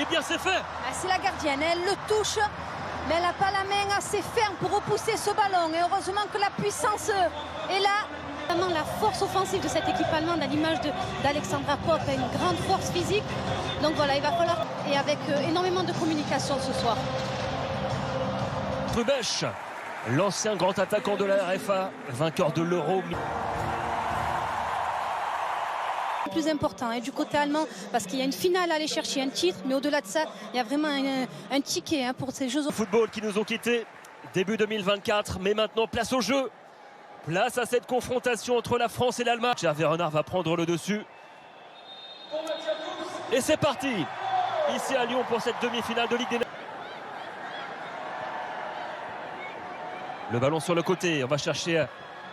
Eh bien c'est fait. C'est la gardienne, elle le touche, mais elle n'a pas la main assez ferme pour repousser ce ballon. Et heureusement que la puissance est là. Vraiment la force offensive de cette équipe allemande à l'image d'Alexandra Popp a une grande force physique. Donc voilà, il va falloir, et avec énormément de communication ce soir. Trubech, l'ancien grand attaquant de la RFA, vainqueur de l'Euro. Plus important du côté allemand parce qu'il y a une finale à aller chercher, un titre, mais au-delà de ça il y a vraiment un ticket pour ces Jeux. Football qui nous ont quittés début 2024, mais maintenant place au jeu, place à cette confrontation entre la France et l'Allemagne. Hervé Renard va prendre le dessus et c'est parti ici à Lyon pour cette demi-finale de Ligue des Nations. Le ballon sur le côté, on va chercher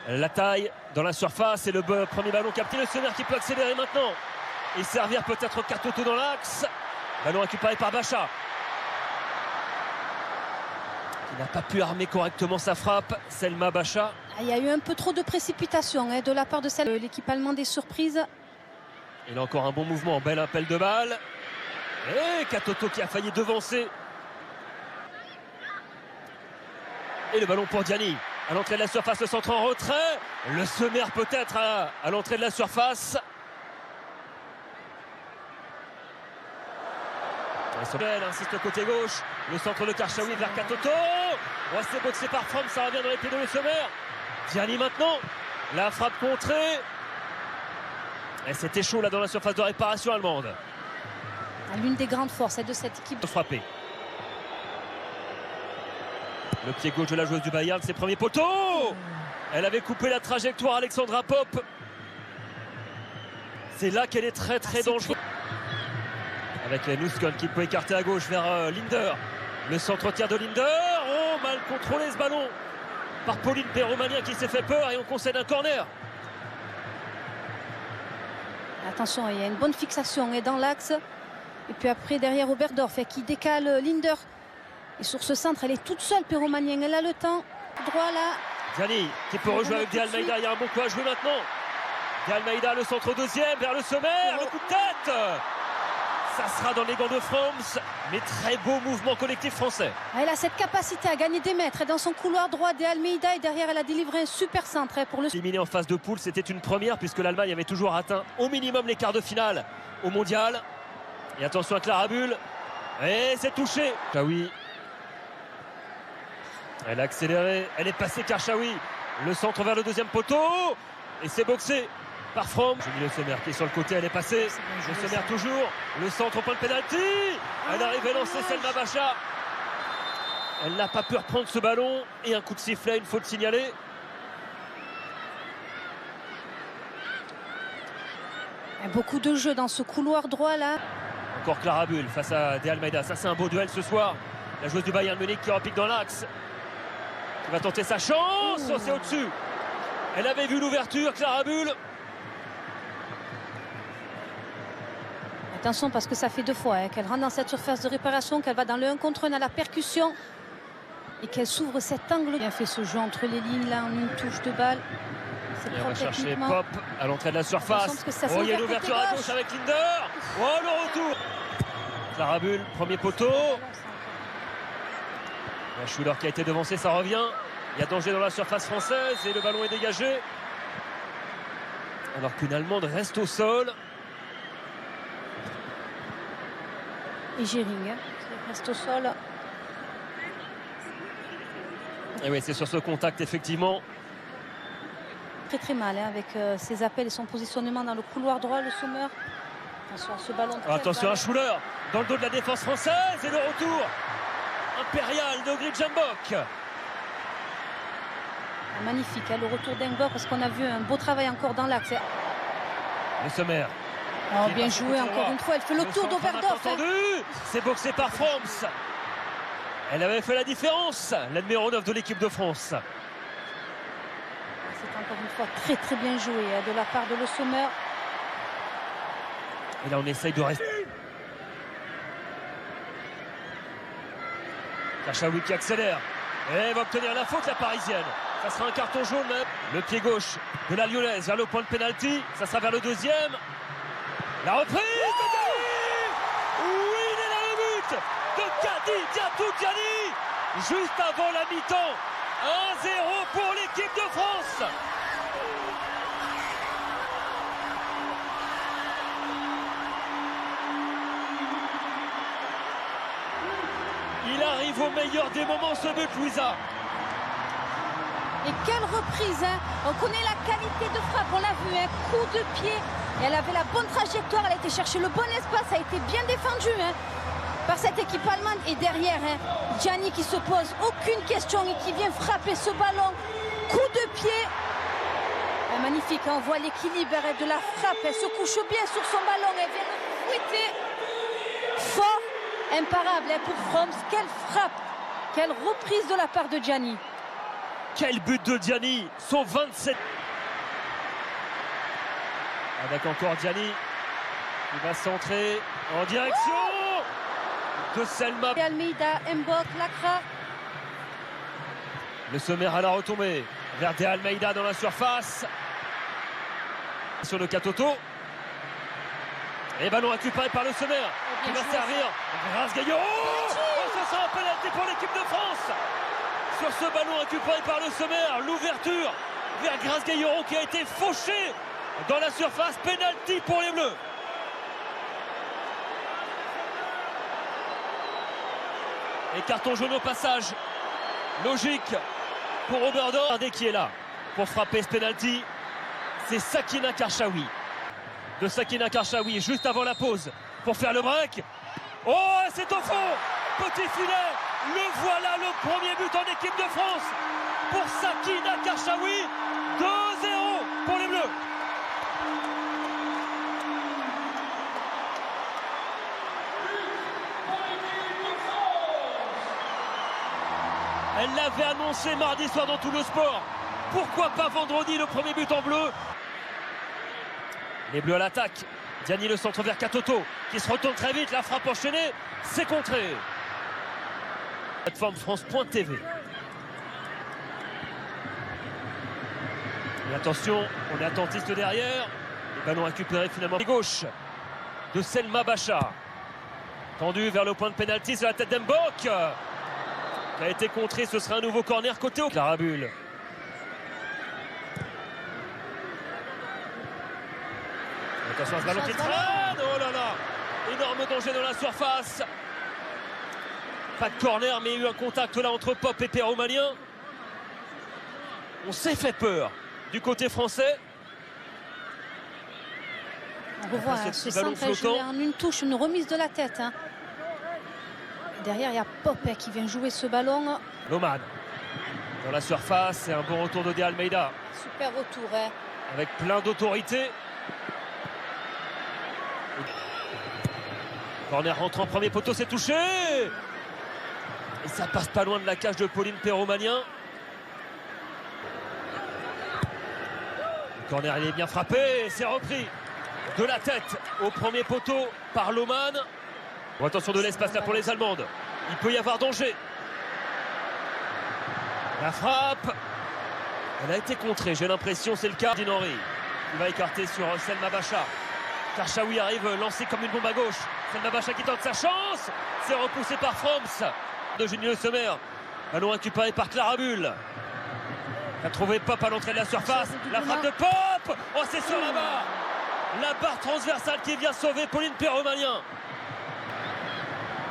la taille dans la surface et le premier ballon capté. Le Sommer qui peut accélérer maintenant et servir peut-être Katoto dans l'axe. Ballon récupéré par Bacha qui n'a pas pu armer correctement sa frappe. Selma Bacha. Il y a eu un peu trop de précipitation de la part de l'équipe allemande des surprises. Et là encore un bon mouvement, bel appel de balle. Et Katoto qui a failli devancer. Et le ballon pour Diani. À l'entrée de la surface, le centre en retrait. Le Sommer peut-être à l'entrée de la surface. Elle insiste côté gauche. Le centre de Karchaoui vers Katoto. C'est boxé par Fromm, ça revient dans les pieds de Le Sommer. Diani maintenant. La frappe contrée. Et c'était chaud là dans la surface de réparation allemande. L'une des grandes forces de cette équipe. Frappé. Le pied gauche de la joueuse du Bayern, ses premiers poteaux. Elle avait coupé la trajectoire Alexandra Popp. C'est là qu'elle est très dangereuse. Avec Nuskon qui peut écarter à gauche vers Linder. Le centre-tir de Linder. Oh, mal contrôlé ce ballon par Pauline Perromania qui s'est fait peur et on concède un corner. Attention, il y a une bonne fixation dans l'axe. Et puis après derrière Oberdorf qui décale Linder. Et sur ce centre, elle est toute seule, Perromania. Elle a le temps. Droit là. Diani qui peut rejouer avec De Almeida. Il y a un bon coup à jouer maintenant. De Almeida, le centre deuxième vers le Sommer. Le coup de tête. Ça sera dans les gants de France. Mais très beau mouvement collectif français. Elle a cette capacité à gagner des mètres. Dans son couloir droit, De Almeida. Et derrière, elle a délivré un super centre pour le. Éliminé en phase de poule, c'était une première puisque l'Allemagne avait toujours atteint au minimum les quarts de finale au mondial. Et attention à Clara Bull. Et c'est touché. Karchaoui. Elle a accéléré, elle est passée Karchaoui. Le centre vers le deuxième poteau. Et c'est boxé par Fromm. Julie Le Sommer qui est sur le côté, elle est passée. Le Sommer toujours. Le centre au point de pénalty. Elle arrive à lancer Selma Bacha. Elle n'a pas pu reprendre ce ballon. Et un coup de sifflet, une faute signalée. Il y a beaucoup de jeux dans ce couloir droit là. Encore Clara Bull face à De Almeida. Ça c'est un beau duel ce soir. La joueuse du Bayern Munich qui repique dans l'axe. Qui va tenter sa chance. Oh, c'est au-dessus. Elle avait vu l'ouverture, Clara Bull. Attention parce que ça fait deux fois qu'elle rentre dans cette surface de réparation, qu'elle va dans le 1 contre 1 à la percussion. Et qu'elle s'ouvre cet angle. Bien fait ce jeu entre les lignes là en une touche de balle. Et on va chercher Popp à l'entrée de la surface. Oh, il y a une ouverture à gauche avec Linder. Oh, le retour. Clara Bull, premier poteau. La Schuller qui a été devancée, ça revient. Il y a danger dans la surface française et le ballon est dégagé. Alors qu'une Allemande reste au sol. Et Gering qui reste au sol. Et oui, c'est sur ce contact effectivement. Très mal avec ses appels et son positionnement dans le couloir droit, le Sommer. Attention à ce ballon. Attention à Schuller dans le dos de la défense française et le retour impérial de Gridjambok. Magnifique le retour d'Engborg parce qu'on a vu un beau travail encore dans l'axe. Le Sommer. Oh, bien joué encore une fois, elle fait le tour d'Oberdorf. C'est boxé par Fromm. Elle avait fait la différence, la numéro 9 de l'équipe de France. C'est encore une fois très bien joué de la part de Le Sommer. Et là on essaye de rester. Karchaoui qui accélère. Et elle va obtenir la faute la parisienne. Ça sera un carton jaune. Le pied gauche de la Lyonnaise vers le point de pénalty. Ça sera vers le deuxième. La reprise de Diani. Oui, il est là le juste avant la mi-temps. 1-0 pour l'équipe de France. Il arrive au meilleur des moments, ce but, Louisa. Et quelle reprise, hein. On connaît la qualité de frappe, on l'a vu, un coup de pied. Et elle avait la bonne trajectoire, elle a été chercher le bon espace, ça a été bien défendu hein, par cette équipe allemande. Et derrière, hein, Gianni qui se pose aucune question et qui vient frapper ce ballon. Coup de pied. Magnifique, hein, on voit l'équilibre de la frappe. Elle se couche bien sur son ballon, elle vient le fouetter. Fort, imparable hein, pour Froms. Quelle frappe, quelle reprise de la part de Gianni. Quel but de Gianni, son 27. Avec encore Gianni, il va centrer en direction de Selma. Almeida, Mbok, Lacra. Le sommet à la retombée vers De Almeida dans la surface. Sur le Katoto. Et ballon récupéré par le sommet qui va servir Grace-Gaillot. Oh, ce sera un pénalty pour l'équipe de France. Sur ce ballon récupéré par le sommaire, l'ouverture vers Grace-Gaillot qui a été fauché dans la surface. Penalty pour les Bleus. Et carton jaune au passage. Logique pour Oberdorf. Regardez qui est là pour frapper ce penalty. C'est Sakina Karchaoui. De Sakina Karchaoui juste avant la pause pour faire le break. Oh, c'est au fond. Petit filet. Le voilà, le premier but en équipe de France pour Sakina Karchaoui. 2-0 pour les Bleus. Elle l'avait annoncé mardi soir dans tout le sport. Pourquoi pas vendredi le premier but en bleu? Les Bleus à l'attaque. Gianni le centre vers Katoto qui se retourne très vite. La frappe enchaînée, c'est contré. Plateforme France.tv. Et attention, on est attentiste derrière. Le ballon récupéré finalement à gauche de Selma Bacha. Tendu vers le point de pénalty sur la tête d'Mbok. Qui a été contré, ce sera un nouveau corner côté au Clarabule. Attention à ce ballon qui traîne. Oh là là, énorme danger dans la surface. Pas de corner, mais il y a eu un contact là entre Pop et Perromanien. On s'est fait peur du côté français. On revoit hein, ce centre joué en une touche, une remise de la tête. Hein. Derrière, il y a Pop qui vient jouer ce ballon. Loman dans la surface, c'est un bon retour de De Almeida. Super retour. Hein. Avec plein d'autorité. Corner rentre en premier poteau, c'est touché. Et ça passe pas loin de la cage de Pauline Perromanien. Le corner, il est bien frappé. C'est repris de la tête au premier poteau par Loman. Bon, attention de l'espace là pour les Allemandes. Il peut y avoir danger. La frappe. Elle a été contrée, j'ai l'impression, c'est le cas. Dinori, il va écarter sur Selma Bacha. Karchaoui arrive lancé comme une bombe à gauche. Selma Bacha qui tente sa chance. C'est repoussé par Froms. De Gianni Le Sommer. Ballon récupéré par Clarabule. Il a trouvé Pop à l'entrée de la surface. La frappe de Pop. Oh, c'est sur la barre. La barre transversale qui vient sauver Pauline Perromanien.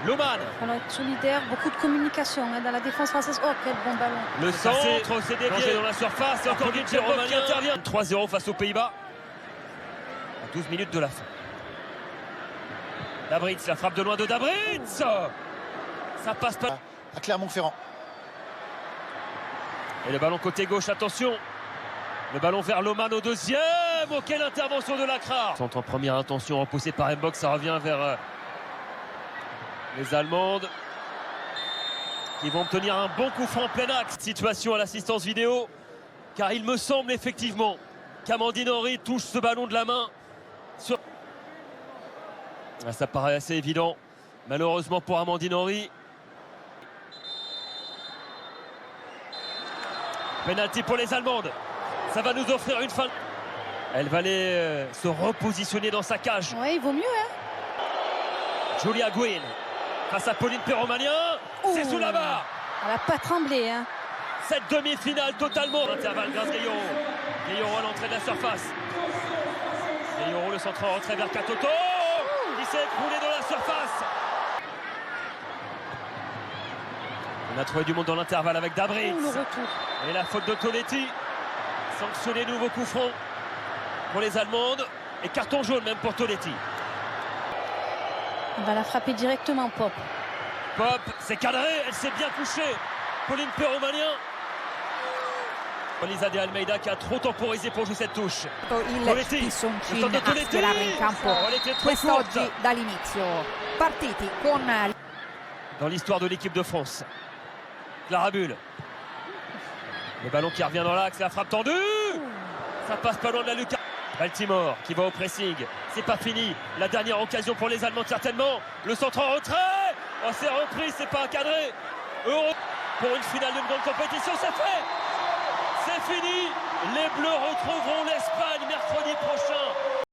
Loman. On va être solidaire, beaucoup de communication hein, dans la défense française. Oh, quel bon ballon. Le centre, c'est dévié dans la surface. Et encore Pauline Perromanien qui intervient. 3-0 face aux Pays-Bas. À 12 minutes de la fin. Dabritz, la frappe de loin de Dabritz. Ça passe pas. À Clermont-Ferrand. Et le ballon côté gauche, attention. Le ballon vers Loman au deuxième. Oh, quelle intervention de Lacra. Centre en première intention, repoussé par Mbok. Ça revient vers les Allemandes. Qui vont obtenir un bon coup franc en plein axe. Situation à l'assistance vidéo. Car il me semble effectivement qu'Amandine Henry touche ce ballon de la main. Ça paraît assez évident. Malheureusement pour Amandine Henry. Penalty pour les Allemandes. Ça va nous offrir une fin. Elle va aller se repositionner dans sa cage. Oui, il vaut mieux. Hein. Julia Guin face à Pauline Perromanien. C'est sous la barre. Elle n'a pas tremblé. Hein. Cette demi-finale totalement. Intervalle grâce Guillaume. Guillaume à l'entrée de la surface. Guillaume le centre en retrait vers Katoto. Qui s'est écroulé dans la surface. On a trouvé du monde dans l'intervalle avec Dabritz. Et la faute de Tonetti. Sanctionné, nouveau coup franc pour les Allemandes. Et carton jaune même pour Tonetti. On va la frapper directement, Pop. Pop, c'est cadré, elle s'est bien couchée. Pauline Perromanien. Elisa De Almeida qui a trop temporisé pour jouer cette touche. Il Pissoncin a sperare in campo quest'oggi dall'inizio. Partiti con... Dans l'histoire de l'équipe de France. Clara Bull. Le ballon qui revient dans l'axe, la frappe tendue. Ça passe pas loin de la lucarne. Baltimore qui va au pressing. C'est pas fini. La dernière occasion pour les Allemands certainement. Le centre en retrait. Oh, c'est repris, c'est pas encadré. Euro pour une finale d'une grande compétition, c'est fait. C'est fini. Les Bleus retrouveront l'Espagne mercredi prochain.